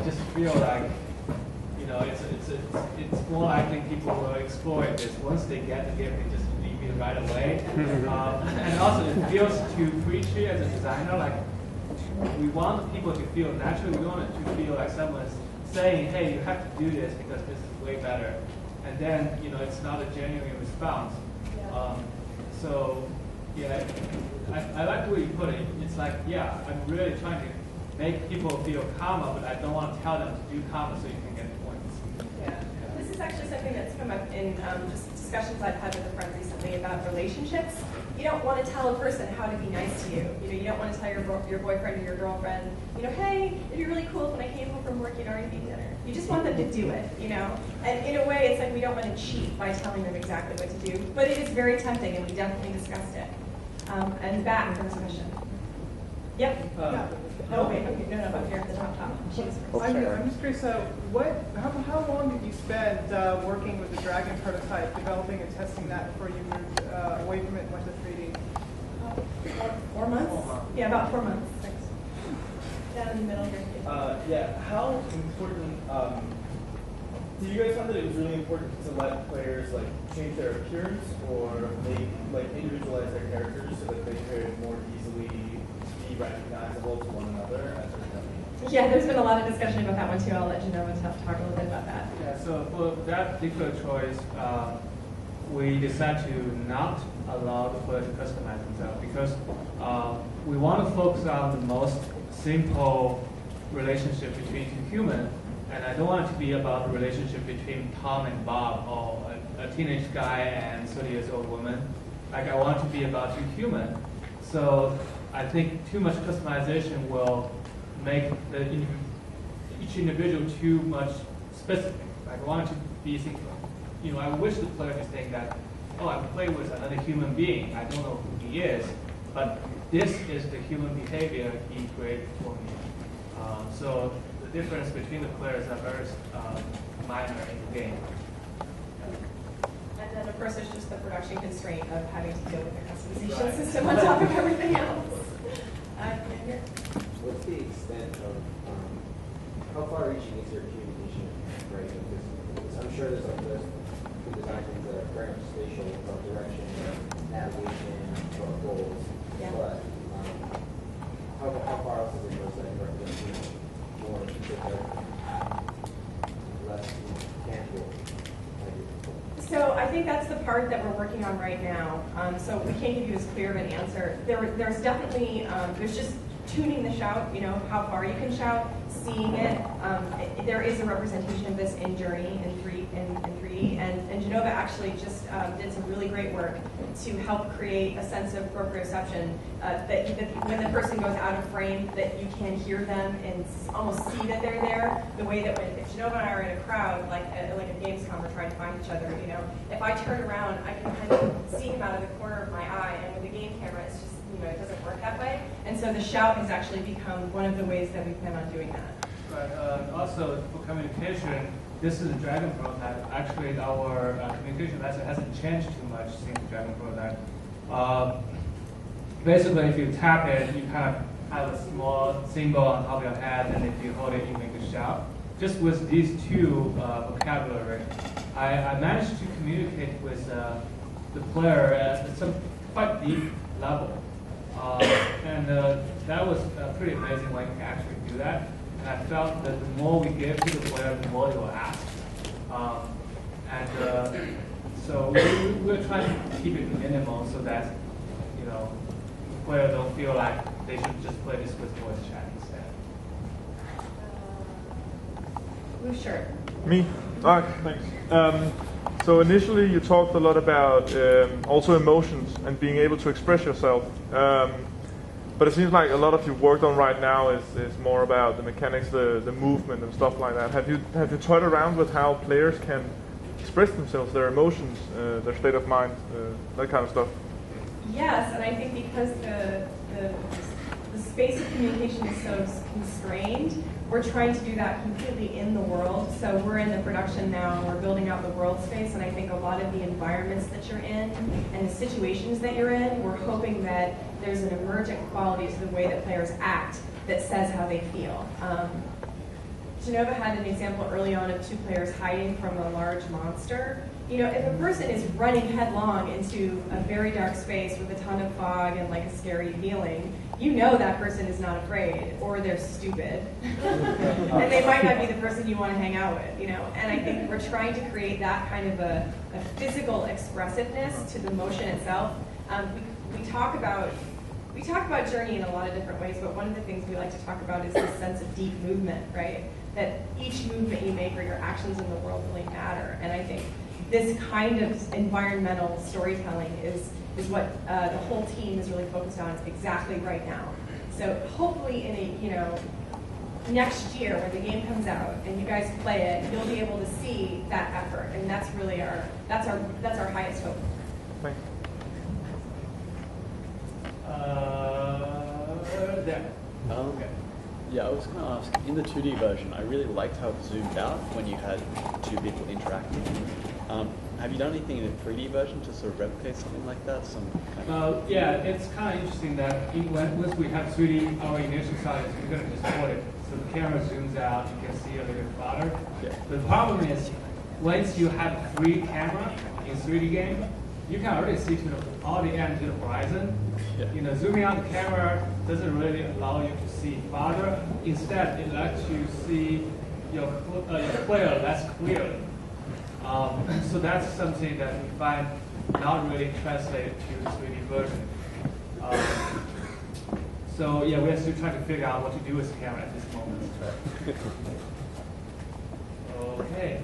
just feel like, it's more likely people will exploit this. Once they get the gift, they just leave it right away. And also it feels too preachy as a designer. Like, we want people to feel naturally. We want it to feel like someone's saying, hey, you have to do this because this is way better. And then, it's not a genuine response. So, yeah, I like the way you put it. It's like, yeah, I'm really trying to make people feel calmer, but I don't want to tell them to do calmer so you can get points. Yeah. This is actually something that's come up in just discussions I've had with a friend recently about relationships. You don't want to tell a person how to be nice to you. You don't want to tell your boyfriend or your girlfriend, hey, it'd be really cool if when I came home from work, you'd already eaten dinner. You just want them to do it, And in a way, it's like we don't want to cheat by telling them exactly what to do. But it is very tempting, and we definitely discussed it. And back, there was a question. Yep. Oh, wait, okay, no, up here at the top. I'm just curious, how long did you spend working with the Dragon prototype, developing and testing that before you moved away from it and went to 3D? 4 months? Yeah, about 4 months. Thanks. Down in the middle here. Yeah, how important, do you guys find that it was really important to let players change their appearance or individualize their characters so that they could more easily be recognizable to one another as a dummy? Yeah, there's been a lot of discussion about that one too. I'll let Jenova talk a little bit about that. Yeah, so for that particular choice, we decided to not allow the player to customize themselves because we want to focus on the most simple relationship between two humans, and I don't want it to be about the relationship between Tom and Bob or a teenage guy and 30-year-old woman. Like, I want it to be about two humans. So I think too much customization will make each individual too much specific. Like, I want it to be, I wish the player could think that, oh, I'm playing with another human being. I don't know who he is, but this is the human behavior he created for me. So the difference between the players are very minor in the game. And then, of course, there's just the production constraint of having to deal with the customization system on top of everything else. Here. What's the extent of how far-reaching is your communication, right? Because I'm sure there's good design things that are very much spatial, about direction, navigation, about goals. Yeah. But how far else does it go that represent more specific, less tangible? So I think that's the part that we're working on right now. So we can't give you as clear of an answer. There's definitely, there's just tuning the shout, how far you can shout, seeing it. There is a representation of this in Journey in 3D, and Jenova actually just did some really great work to help create a sense of proprioception, that when the person goes out of frame, that you can hear them and almost see that they're there, the way that if Jenova and I are in a crowd, like a Gamescom, we're trying to find each other, if I turn around, I can kind of see him out of the corner of my eye, and with the game camera, it's just, it doesn't work that way. And so the shout has actually become one of the ways that we plan on doing that. But also for communication, this is a Dragon prototype. Actually, our communication method hasn't changed too much since the Dragon prototype. Basically, if you tap it, you kind of have a small symbol on top of your head, and if you hold it, you make a shout. Just with these two vocabulary, I managed to communicate with the player at some quite deep level. And that was pretty amazing when you can actually do that. And I felt that the more we give to the player, the more they will ask. So we're trying to keep it minimal so that the player don't feel like they should just play this with voice chat instead. Blue shirt. Me? Thanks. So initially you talked a lot about also emotions and being able to express yourself. But it seems like a lot of your work on right now is more about the mechanics, the movement and stuff like that. Have you toyed around with how players can express themselves, their emotions, their state of mind, that kind of stuff? Yes, and I think because the space of communication is so constrained, we're trying to do that completely in the world. So we're in the production now, and we're building out the world space, and I think a lot of the environments that you're in and the situations that you're in, we're hoping that there's an emergent quality to the way that players act that says how they feel. Jenova had an example early on of two players hiding from a large monster. You know, if a person is running headlong into a very dark space with a ton of fog and like a scary feeling, you know that person is not afraid, or they're stupid. And they might not be the person you want to hang out with, you know. And I think we're trying to create that kind of a physical expressiveness to the motion itself. We talk about journey in a lot of different ways, but one of the things we like to talk about is this sense of deep movement, right? That each movement you make or your actions in the world really matter. And I think this kind of environmental storytelling is what the whole team is really focused on exactly right now. So hopefully in next year when the game comes out and you guys play it, you'll be able to see that effort, and that's really our highest hope. Thanks. There. Okay. Yeah, I was going to ask, in the 2D version, I really liked how it zoomed out when you had two people interacting. Have you done anything in the 3D version to sort of replicate something like that? Yeah, it's kind of interesting that once we have 3D, our initial side is we're going to distort it. So the camera zooms out, you can see a little bit farther. Yeah. The problem is, once you have 3 camera in 3D game, you can already see to all the end to the horizon. Yeah. You know, zooming out the camera doesn't really allow you to see farther. Instead, it lets you see your player less clearly. So that's something that we find not really translated to the 3D version. So yeah, we're still trying to figure out what to do with the camera at this moment. Okay.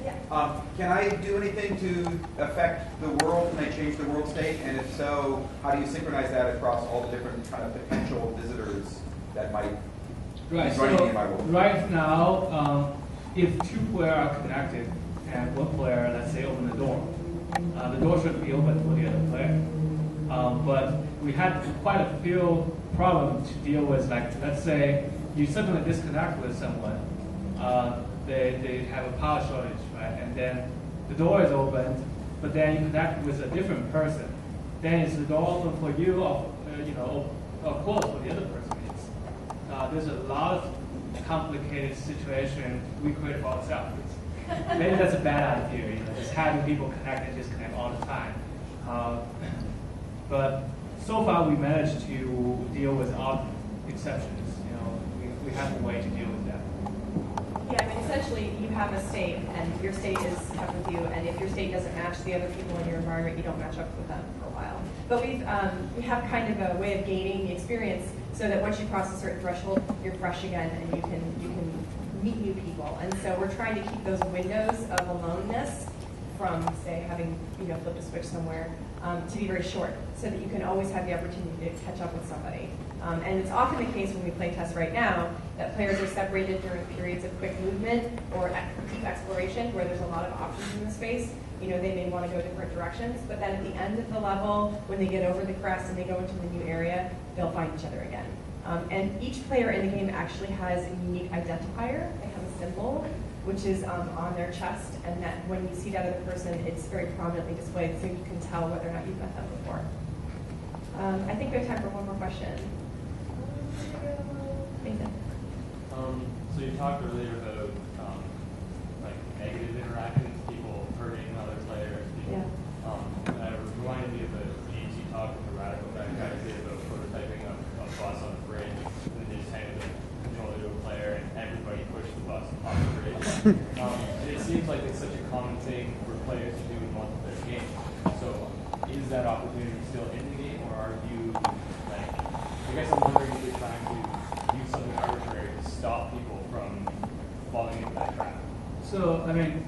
Yeah. Can I do anything to affect the world? Can I change the world state? And if so, how do you synchronize that across all the different kind of potential visitors that might be running in my world? Right now, if 2 players are connected and 1 player, let's say, open the door should be open for the other player. But we had quite a few problems to deal with. Like, let's say you suddenly disconnect with someone. They have a power shortage, right? And then the door is opened, but then you connect with a different person. Then is the door open for you, or closed for the other person? There's a lot of complicated situation we create for ourselves. Maybe that's a bad idea, just having people connect and disconnect all the time. But so far we managed to deal with all exceptions. We have a way to deal with that. Yeah, I mean, essentially, you have a state, and your state is up with you, and if your state doesn't match the other people in your environment, you don't match up with them for a while. But we have kind of a way of gating the experience so that once you cross a certain threshold, you're fresh again, and you can meet new people. And so we're trying to keep those windows of aloneness from, say, having flipped a switch somewhere to be very short, so that you can always have the opportunity to catch up with somebody. And it's often the case when we play test right now that players are separated during periods of quick movement or deep exploration where there's a lot of options in the space. They may want to go different directions, but then at the end of the level, when they get over the crest and they go into the new area, they'll find each other again. And each player in the game actually has a unique identifier. They have a symbol, which is on their chest, and that when you see that other person, it's very prominently displayed, so you can tell whether or not you've met them before. I think we have time for one more question. Nathan. So you talked earlier about like negative interactions, people hurting other players. People, Yeah. It reminded me of the games you talked with the radical guy did about prototyping a bus on a bridge, and then they just handed the controller to a player, and everybody pushed the bus off the bridge. It seems like it's such a common thing for players to do in multiplayer games. So is that opportunity still in the game, or are you like? I guess I'm wondering if you're trying to use something arbitrary to stop people from falling into that trap. So, I mean,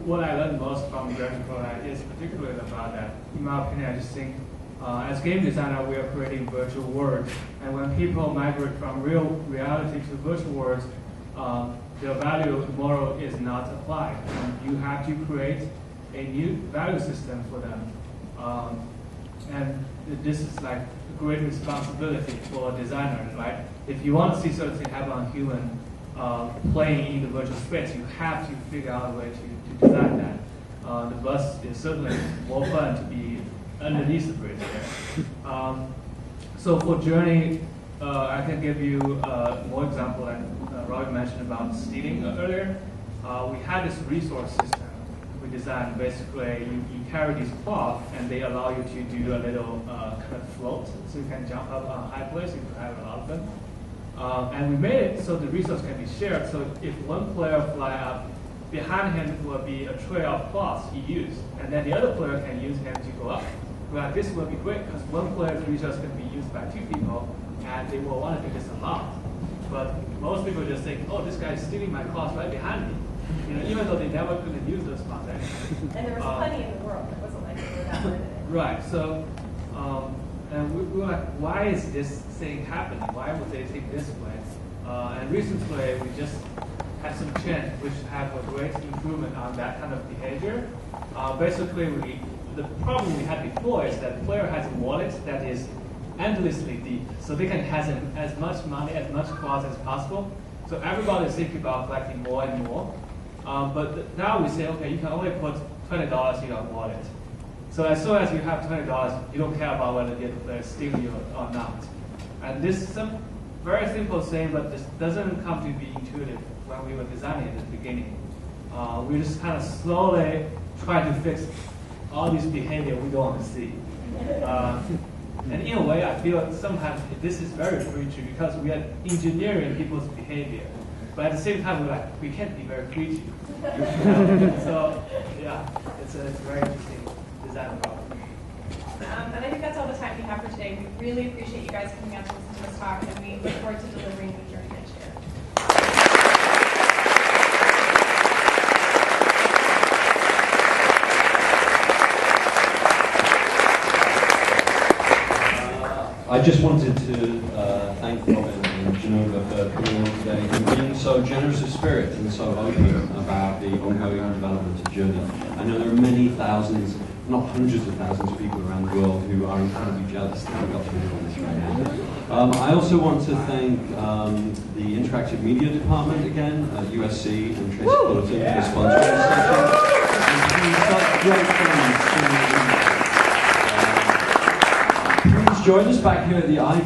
what I learned most from Dragon Prototype is particularly about that. In my opinion, I just think as game designer, we are creating virtual worlds. And when people migrate from real reality to virtual worlds, their value model is not applied. And you have to create a new value system for them. And this is like a great responsibility for designers, right? If you want to see certain things happen on human playing in the virtual space, you have to figure out a way to design that. The bus is certainly more fun to be underneath the bridge there. So for Journey, I can give you more example. And Robbie mentioned about stealing earlier, we had this resource system we designed. Basically, you carry this cloth, and they allow you to do a little kind of float, so you can jump up on a high place if you have a lot of them. And we made it so the resource can be shared. So if one player fly up, behind him will be a tray of cloths he used, and then the other player can use him to go up. Well, this will be great because one player's resource can be used by 2 people, and they will want to do this a lot. But most people just think, oh, this guy is stealing my cloths right behind me. Even though they never could have used those cloths anyway. And there was plenty in the world. It wasn't like they were that limited. Right. So, and we were like, why is this thing happening? Why would they think this way? And recently, we just had some Chen, which have a great improvement on that kind of behavior. Basically, the problem we had before is that the player has a wallet that is endlessly deep. So they can have as much money, as much cloth as possible. So everybody is thinking about collecting more and more. But now we say, okay, you can only put $20 in your wallet. So as soon as you have $20, you don't care about whether the other player steals you or not. And this is some very simple thing, but this doesn't come to be intuitive when we were designing it at the beginning. We just kind of slowly try to fix all this behavior we don't want to see. And in a way, I feel sometimes this is very preachy because we are engineering people's behavior. But at the same time, we're like, we can't be very preachy. So, yeah, it's a very interesting design problem. And I think that's all the time we have for today. We really appreciate you guys coming out to listen to us talk, and we look forward to delivering the journey next year. I just wanted to thank Robin and Jenova for coming on today and being so generous of spirit and so open about the ongoing development of Journey. I know there are many thousands, not hundreds of thousands of people around the world who are incredibly jealous that we got to do all this right now. I also want to thank the Interactive Media Department again, USC and Tracy Bulletin for sponsoring this session. And such great friends. Please join us back here at the